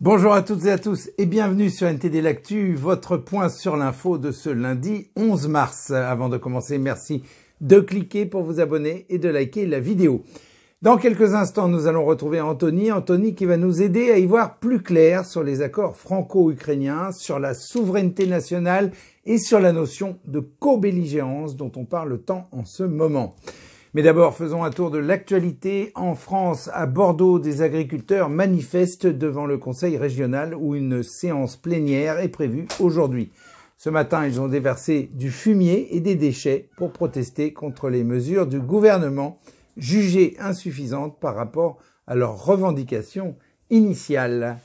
Bonjour à toutes et à tous et bienvenue sur NTD L'Actu, votre point sur l'info de ce lundi 11 mars. Avant de commencer, merci de cliquer pour vous abonner et de liker la vidéo. Dans quelques instants, nous allons retrouver Anthony qui va nous aider à y voir plus clair sur les accords franco-ukrainiens, sur la souveraineté nationale et sur la notion de co-belligérance dont on parle tant en ce moment. Mais d'abord, faisons un tour de l'actualité. En France, à Bordeaux, des agriculteurs manifestent devant le conseil régional où une séance plénière est prévue aujourd'hui. Ce matin, ils ont déversé du fumier et des déchets pour protester contre les mesures du gouvernement jugées insuffisantes par rapport à leurs revendications initiales.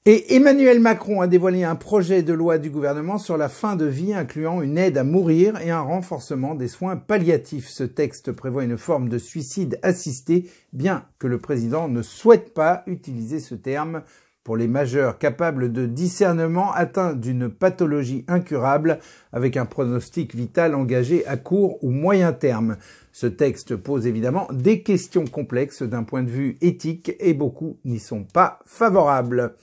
Et Emmanuel Macron a dévoilé un projet de loi du gouvernement sur la fin de vie incluant une aide à mourir et un renforcement des soins palliatifs. Ce texte prévoit une forme de suicide assisté, bien que le président ne souhaite pas utiliser ce terme pour les majeurs capables de discernement atteints d'une pathologie incurable avec un pronostic vital engagé à court ou moyen terme. Ce texte pose évidemment des questions complexes d'un point de vue éthique et beaucoup n'y sont pas favorables.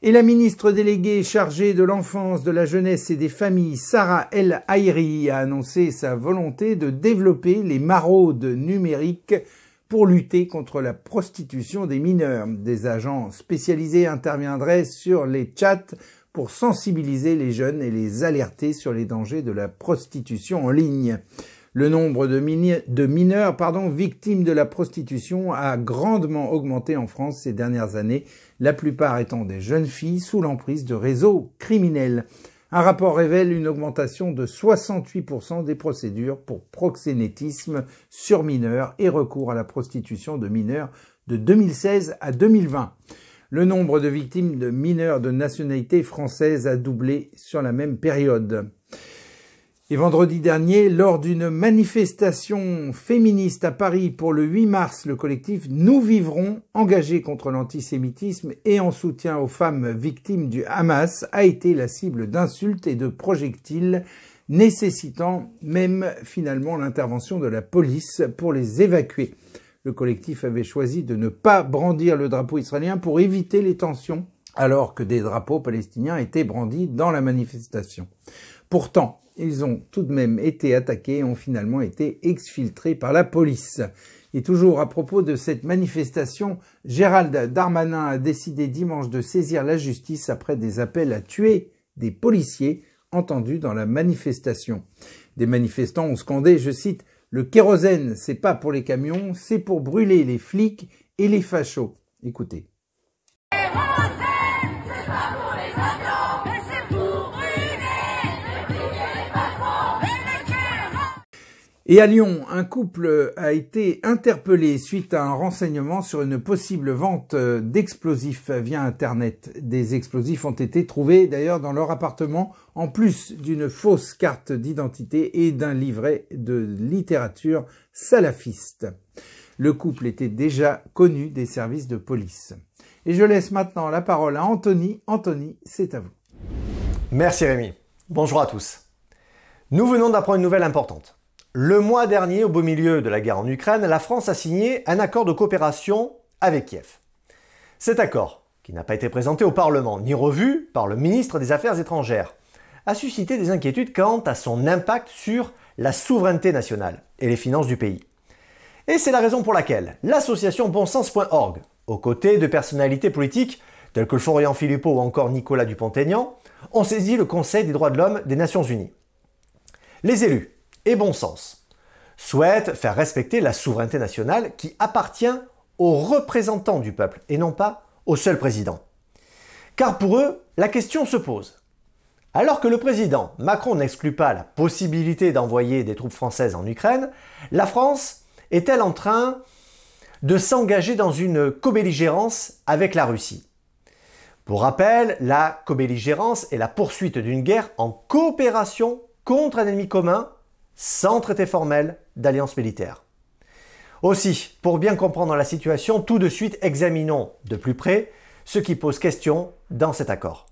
Et la ministre déléguée chargée de l'enfance, de la jeunesse et des familles, Sarah El Haïry, a annoncé sa volonté de développer les maraudes numériques pour lutter contre la prostitution des mineurs. Des agents spécialisés interviendraient sur les chats pour sensibiliser les jeunes et les alerter sur les dangers de la prostitution en ligne. Le nombre de mineurs victimes de la prostitution a grandement augmenté en France ces dernières années, la plupart étant des jeunes filles sous l'emprise de réseaux criminels. Un rapport révèle une augmentation de 68% des procédures pour proxénétisme sur mineurs et recours à la prostitution de mineurs de 2016 à 2020. Le nombre de victimes de mineurs de nationalité française a doublé sur la même période. Et vendredi dernier, lors d'une manifestation féministe à Paris pour le 8 mars, le collectif Nous Vivrons, engagé contre l'antisémitisme et en soutien aux femmes victimes du Hamas, a été la cible d'insultes et de projectiles, nécessitant même finalement l'intervention de la police pour les évacuer. Le collectif avait choisi de ne pas brandir le drapeau israélien pour éviter les tensions, alors que des drapeaux palestiniens étaient brandis dans la manifestation. Pourtant, ils ont tout de même été attaqués et ont finalement été exfiltrés par la police. Et toujours à propos de cette manifestation, Gérald Darmanin a décidé dimanche de saisir la justice après des appels à tuer des policiers entendus dans la manifestation. Des manifestants ont scandé, je cite, « Le kérosène, c'est pas pour les camions, c'est pour brûler les flics et les fachos ». Écoutez. Et à Lyon, un couple a été interpellé suite à un renseignement sur une possible vente d'explosifs via Internet. Des explosifs ont été trouvés d'ailleurs dans leur appartement, en plus d'une fausse carte d'identité et d'un livret de littérature salafiste. Le couple était déjà connu des services de police. Et je laisse maintenant la parole à Anthony. Anthony, c'est à vous. Merci Rémi. Bonjour à tous. Nous venons d'apprendre une nouvelle importante. Le mois dernier, au beau milieu de la guerre en Ukraine, la France a signé un accord de coopération avec Kiev. Cet accord, qui n'a pas été présenté au Parlement ni revu par le ministre des Affaires étrangères, a suscité des inquiétudes quant à son impact sur la souveraineté nationale et les finances du pays. Et c'est la raison pour laquelle l'association bonsens.org, aux côtés de personnalités politiques telles que Florian Philippot ou encore Nicolas Dupont-Aignan, ont saisi le Conseil des droits de l'homme des Nations Unies. Les élus et bon sens souhaitent faire respecter la souveraineté nationale qui appartient aux représentants du peuple et non pas au seul président. Car pour eux, la question se pose. Alors que le président Macron n'exclut pas la possibilité d'envoyer des troupes françaises en Ukraine, la France est-elle en train de s'engager dans une co-belligérance avec la Russie? Pour rappel, la co-belligérance est la poursuite d'une guerre en coopération contre un ennemi commun sans traité formel d'alliance militaire. Aussi, pour bien comprendre la situation, tout de suite examinons de plus près ce qui pose question dans cet accord.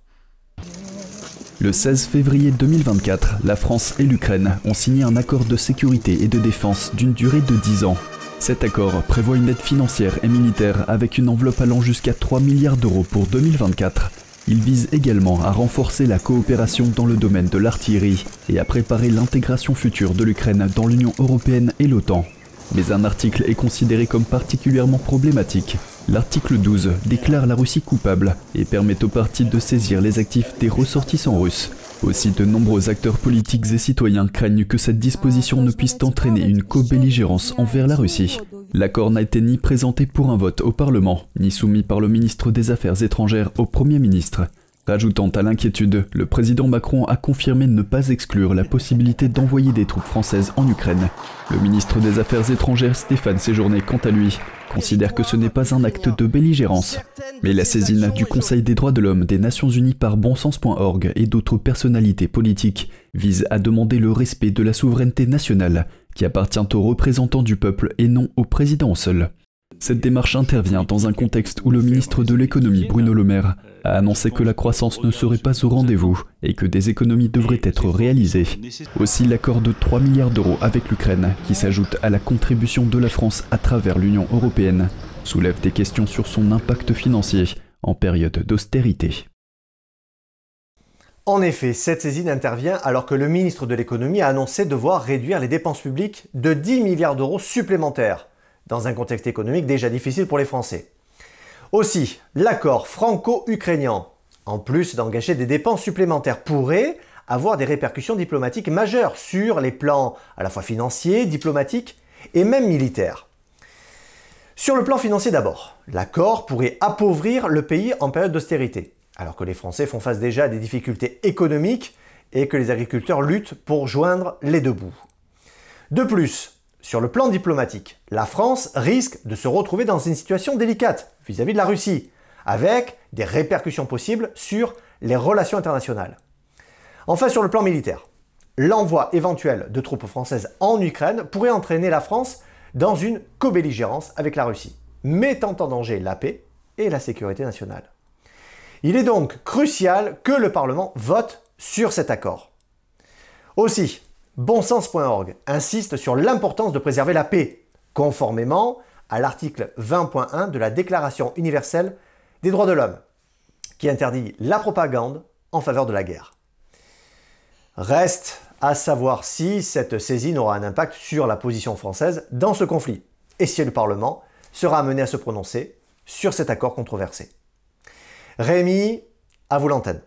Le 16 février 2024, la France et l'Ukraine ont signé un accord de sécurité et de défense d'une durée de 10 ans. Cet accord prévoit une aide financière et militaire avec une enveloppe allant jusqu'à 3 milliards d'euros pour 2024. Il vise également à renforcer la coopération dans le domaine de l'artillerie et à préparer l'intégration future de l'Ukraine dans l'Union européenne et l'OTAN. Mais un article est considéré comme particulièrement problématique. L'article 12 déclare la Russie coupable et permet aux partis de saisir les actifs des ressortissants russes. Aussi, de nombreux acteurs politiques et citoyens craignent que cette disposition ne puisse entraîner une co-belligérance envers la Russie. L'accord n'a été ni présenté pour un vote au Parlement, ni soumis par le ministre des Affaires étrangères au Premier ministre. Rajoutant à l'inquiétude, le président Macron a confirmé ne pas exclure la possibilité d'envoyer des troupes françaises en Ukraine. Le ministre des Affaires étrangères Stéphane Séjourné, quant à lui, considère que ce n'est pas un acte de belligérance. Mais la saisine du Conseil des droits de l'homme des Nations Unies par bonsens.org et d'autres personnalités politiques vise à demander le respect de la souveraineté nationale qui appartient aux représentants du peuple et non au président seul. Cette démarche intervient dans un contexte où le ministre de l'économie Bruno Le Maire a annoncé que la croissance ne serait pas au rendez-vous et que des économies devraient être réalisées. Aussi, l'accord de 3 milliards d'euros avec l'Ukraine, qui s'ajoute à la contribution de la France à travers l'Union européenne, soulève des questions sur son impact financier en période d'austérité. En effet, cette saisine intervient alors que le ministre de l'économie a annoncé devoir réduire les dépenses publiques de 10 milliards d'euros supplémentaires, dans un contexte économique déjà difficile pour les Français. Aussi, l'accord franco-ukrainien, en plus d'engager des dépenses supplémentaires, pourrait avoir des répercussions diplomatiques majeures sur les plans à la fois financiers, diplomatiques et même militaires. Sur le plan financier d'abord, l'accord pourrait appauvrir le pays en période d'austérité, alors que les Français font face déjà à des difficultés économiques et que les agriculteurs luttent pour joindre les deux bouts. De plus, sur le plan diplomatique, la France risque de se retrouver dans une situation délicate vis-à-vis de la Russie, avec des répercussions possibles sur les relations internationales. Enfin, sur le plan militaire, l'envoi éventuel de troupes françaises en Ukraine pourrait entraîner la France dans une co-belligérance avec la Russie, mettant en danger la paix et la sécurité nationale. Il est donc crucial que le Parlement vote sur cet accord. Aussi, bonsens.org insiste sur l'importance de préserver la paix, conformément à l'article 20.1 de la Déclaration universelle des droits de l'homme, qui interdit la propagande en faveur de la guerre. Reste à savoir si cette saisine aura un impact sur la position française dans ce conflit, et si le Parlement sera amené à se prononcer sur cet accord controversé. Rémi, à vous l'antenne.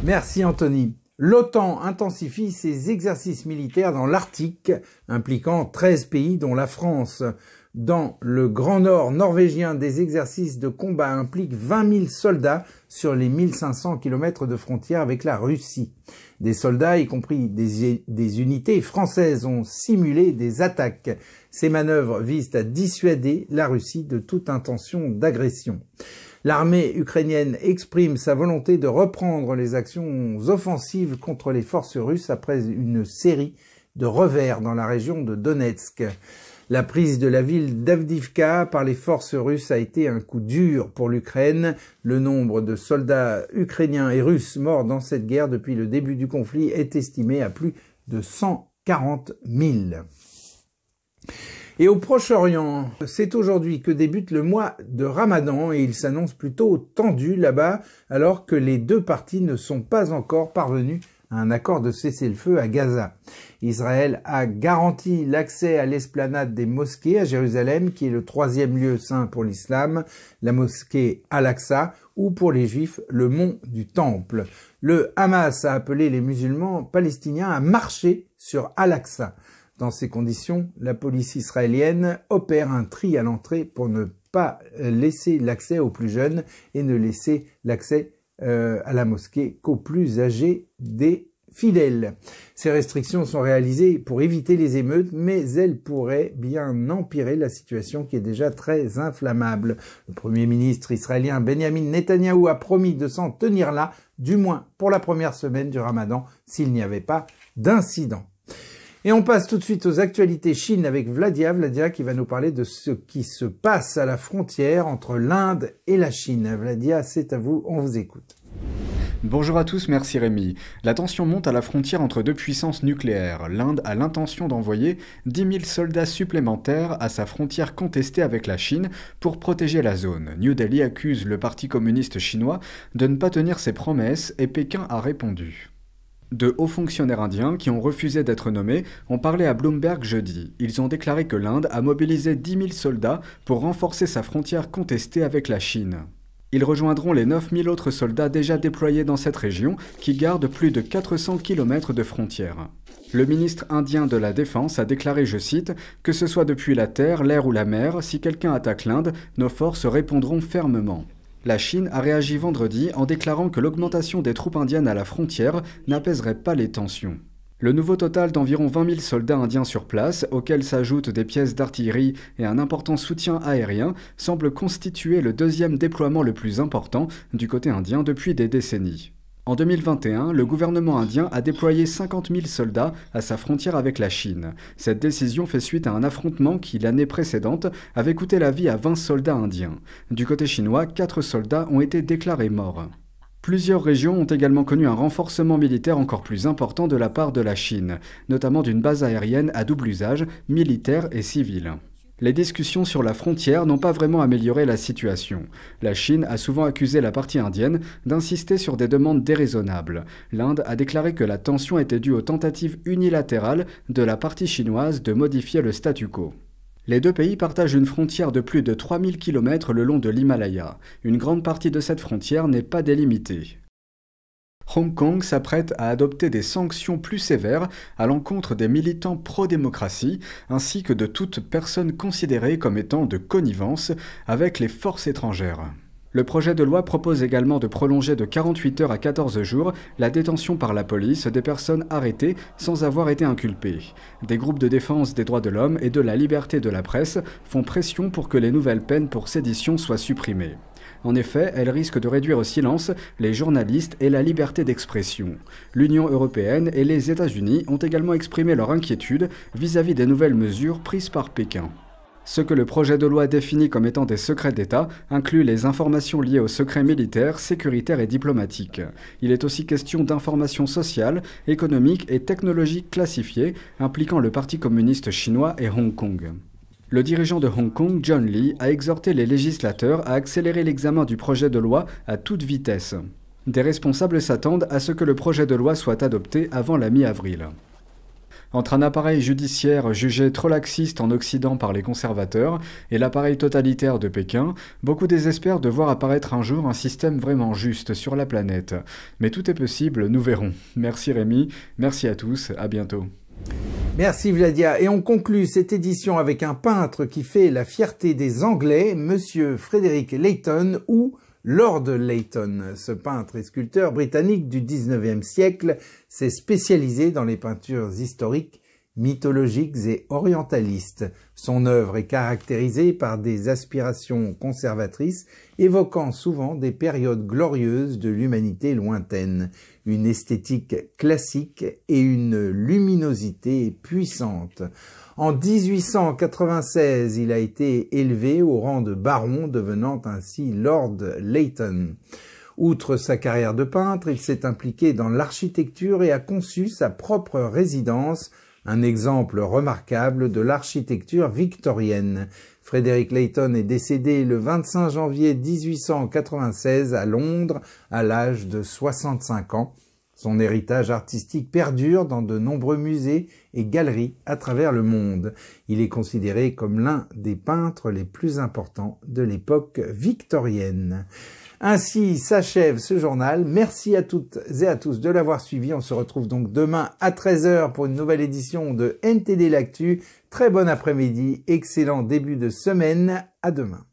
Merci Anthony. L'OTAN intensifie ses exercices militaires dans l'Arctique, impliquant 13 pays dont la France. Dans le Grand Nord norvégien, des exercices de combat impliquent 20 000 soldats sur les 1500 km de frontière avec la Russie. Des soldats, y compris des unités françaises, ont simulé des attaques. Ces manœuvres visent à dissuader la Russie de toute intention d'agression. L'armée ukrainienne exprime sa volonté de reprendre les actions offensives contre les forces russes après une série de revers dans la région de Donetsk. La prise de la ville d'Avdiivka par les forces russes a été un coup dur pour l'Ukraine. Le nombre de soldats ukrainiens et russes morts dans cette guerre depuis le début du conflit est estimé à plus de 140 000. Et au Proche-Orient, c'est aujourd'hui que débute le mois de Ramadan et il s'annonce plutôt tendu là-bas alors que les deux parties ne sont pas encore parvenues à un accord de cessez-le-feu à Gaza. Israël a garanti l'accès à l'esplanade des mosquées à Jérusalem, qui est le 3e lieu saint pour l'islam, la mosquée Al-Aqsa, ou pour les Juifs, le mont du Temple. Le Hamas a appelé les musulmans palestiniens à marcher sur Al-Aqsa. Dans ces conditions, la police israélienne opère un tri à l'entrée pour ne pas laisser l'accès aux plus jeunes et ne laisser l'accès à la mosquée qu'aux plus âgés des fidèles. Ces restrictions sont réalisées pour éviter les émeutes, mais elles pourraient bien empirer la situation qui est déjà très inflammable. Le Premier ministre israélien Benjamin Netanyahou a promis de s'en tenir là, du moins pour la première semaine du Ramadan, s'il n'y avait pas d'incident. Et on passe tout de suite aux actualités Chine avec Vladia qui va nous parler de ce qui se passe à la frontière entre l'Inde et la Chine. Vladia, c'est à vous, on vous écoute. Bonjour à tous, merci Rémi. La tension monte à la frontière entre deux puissances nucléaires. L'Inde a l'intention d'envoyer 10 000 soldats supplémentaires à sa frontière contestée avec la Chine pour protéger la zone. New Delhi accuse le Parti communiste chinois de ne pas tenir ses promesses et Pékin a répondu. De hauts fonctionnaires indiens qui ont refusé d'être nommés ont parlé à Bloomberg jeudi. Ils ont déclaré que l'Inde a mobilisé 10 000 soldats pour renforcer sa frontière contestée avec la Chine. Ils rejoindront les 9 000 autres soldats déjà déployés dans cette région qui garde plus de 400 km de frontières. Le ministre indien de la Défense a déclaré, je cite, « Que ce soit depuis la terre, l'air ou la mer, si quelqu'un attaque l'Inde, nos forces répondront fermement ». La Chine a réagi vendredi en déclarant que l'augmentation des troupes indiennes à la frontière n'apaiserait pas les tensions. Le nouveau total d'environ 20 000 soldats indiens sur place, auxquels s'ajoutent des pièces d'artillerie et un important soutien aérien, semble constituer le deuxième déploiement le plus important du côté indien depuis des décennies. En 2021, le gouvernement indien a déployé 50 000 soldats à sa frontière avec la Chine. Cette décision fait suite à un affrontement qui, l'année précédente, avait coûté la vie à 20 soldats indiens. Du côté chinois, 4 soldats ont été déclarés morts. Plusieurs régions ont également connu un renforcement militaire encore plus important de la part de la Chine, notamment d'une base aérienne à double usage, militaire et civil. Les discussions sur la frontière n'ont pas vraiment amélioré la situation. La Chine a souvent accusé la partie indienne d'insister sur des demandes déraisonnables. L'Inde a déclaré que la tension était due aux tentatives unilatérales de la partie chinoise de modifier le statu quo. Les deux pays partagent une frontière de plus de 3000 km le long de l'Himalaya. Une grande partie de cette frontière n'est pas délimitée. Hong Kong s'apprête à adopter des sanctions plus sévères à l'encontre des militants pro-démocratie, ainsi que de toute personne considérée comme étant de connivence avec les forces étrangères. Le projet de loi propose également de prolonger de 48 heures à 14 jours la détention par la police des personnes arrêtées sans avoir été inculpées. Des groupes de défense des droits de l'homme et de la liberté de la presse font pression pour que les nouvelles peines pour sédition soient supprimées. En effet, elles risquent de réduire au silence les journalistes et la liberté d'expression. L'Union européenne et les États-Unis ont également exprimé leur inquiétude vis-à-vis des nouvelles mesures prises par Pékin. Ce que le projet de loi définit comme étant des secrets d'État inclut les informations liées aux secrets militaires, sécuritaires et diplomatiques. Il est aussi question d'informations sociales, économiques et technologiques classifiées impliquant le Parti communiste chinois et Hong Kong. Le dirigeant de Hong Kong, John Lee, a exhorté les législateurs à accélérer l'examen du projet de loi à toute vitesse. Des responsables s'attendent à ce que le projet de loi soit adopté avant la mi-avril. Entre un appareil judiciaire jugé trop laxiste en Occident par les conservateurs et l'appareil totalitaire de Pékin, beaucoup désespèrent de voir apparaître un jour un système vraiment juste sur la planète. Mais tout est possible, nous verrons. Merci Rémi, merci à tous, à bientôt. Merci Vladia. Et on conclut cette édition avec un peintre qui fait la fierté des Anglais, Monsieur Frederick Leighton ou Lord Leighton. Ce peintre et sculpteur britannique du 19e siècle s'est spécialisé dans les peintures historiques, mythologiques et orientalistes. Son œuvre est caractérisée par des aspirations conservatrices, évoquant souvent des périodes glorieuses de l'humanité lointaine, une esthétique classique et une luminosité puissante. En 1896, il a été élevé au rang de baron, devenant ainsi Lord Leighton. Outre sa carrière de peintre, il s'est impliqué dans l'architecture et a conçu sa propre résidence, un exemple remarquable de l'architecture victorienne. Frederick Leighton est décédé le 25 janvier 1896 à Londres, à l'âge de 65 ans. Son héritage artistique perdure dans de nombreux musées et galeries à travers le monde. Il est considéré comme l'un des peintres les plus importants de l'époque victorienne. Ainsi s'achève ce journal. Merci à toutes et à tous de l'avoir suivi. On se retrouve donc demain à 13 h pour une nouvelle édition de NTD l'Actu. Très bon après-midi, excellent début de semaine. À demain.